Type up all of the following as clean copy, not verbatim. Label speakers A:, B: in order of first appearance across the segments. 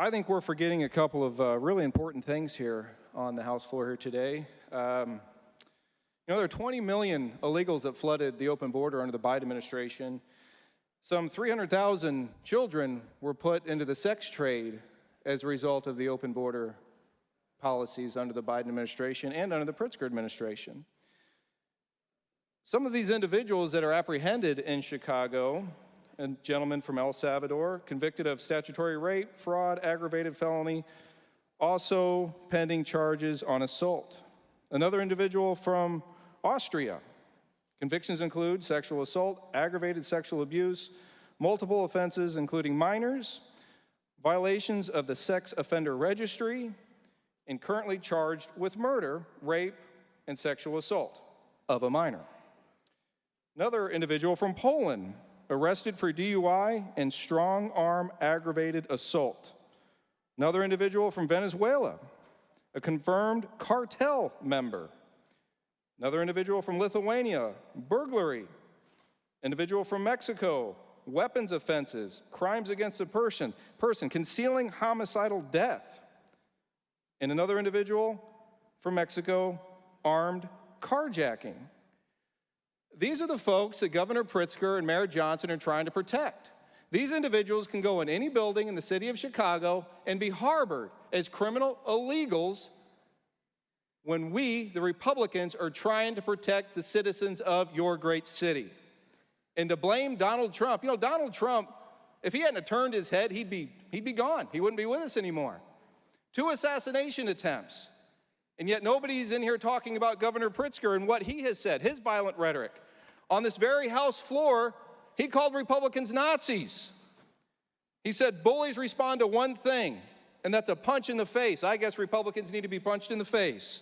A: I think we're forgetting a couple of really important things here on the House floor here today. There are 20 million illegals that flooded the open border under the Biden administration. Some 300,000 children were put into the sex trade as a result of the open border policies under the Biden administration and under the Pritzker administration. Some of these individuals that are apprehended in Chicago, a gentleman from El Salvador, convicted of statutory rape, fraud, aggravated felony, also pending charges on assault. Another individual from Austria. Convictions include sexual assault, aggravated sexual abuse, multiple offenses including minors, violations of the sex offender registry, and currently charged with murder, rape, and sexual assault of a minor. Another individual from Poland, arrested for DUI and strong-arm aggravated assault. Another individual from Venezuela, a confirmed cartel member. Another individual from Lithuania, burglary. Individual from Mexico, weapons offenses, crimes against a person, concealing homicidal death. And another individual from Mexico, armed carjacking. These are the folks that Governor Pritzker and Mayor Johnson are trying to protect. These individuals can go in any building in the city of Chicago and be harbored as criminal illegals when we, the Republicans, are trying to protect the citizens of your great city. And to blame Donald Trump, Donald Trump, if he hadn't turned his head, he'd be gone. He wouldn't be with us anymore. 2 assassination attempts. And yet nobody's in here talking about Governor Pritzker and what he has said, his violent rhetoric. On this very House floor, he called Republicans Nazis. He said bullies respond to one thing, and that's a punch in the face. I guess Republicans need to be punched in the face.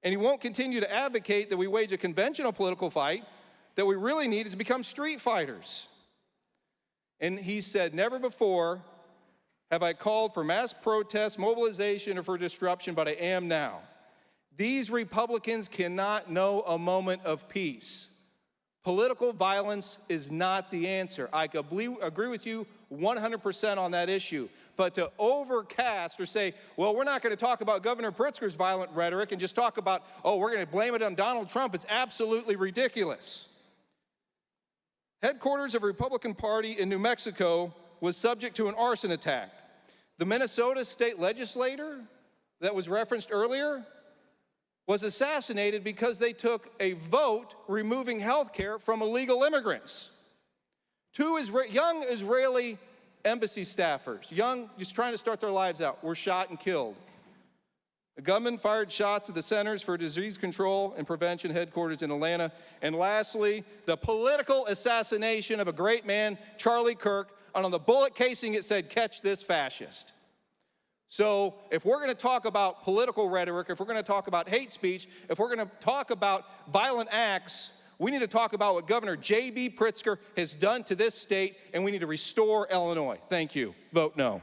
A: And he won't continue to advocate that we wage a conventional political fight. That we really need is to become street fighters. And he said, never before have I called for mass protest, mobilization, or for disruption, but I am now. These Republicans cannot know a moment of peace. Political violence is not the answer. I agree with you 100% on that issue. But to overcast or say, well, we're not going to talk about Governor Pritzker's violent rhetoric and just talk about, we're going to blame it on Donald Trump, is absolutely ridiculous. Headquarters of the Republican Party in New Mexico was subject to an arson attack. The Minnesota state legislator that was referenced earlier was assassinated because they took a vote removing health care from illegal immigrants. 2 young Israeli embassy staffers, young, just trying to start their lives out, were shot and killed. The gunman fired shots at the Centers for Disease Control and Prevention headquarters in Atlanta. And lastly, the political assassination of a great man, Charlie Kirk, and on the bullet casing it said, "Catch this fascist." So if we're going to talk about political rhetoric, if we're going to talk about hate speech, if we're going to talk about violent acts, we need to talk about what Governor J.B. Pritzker has done to this state, and we need to restore Illinois. Thank you. Vote no.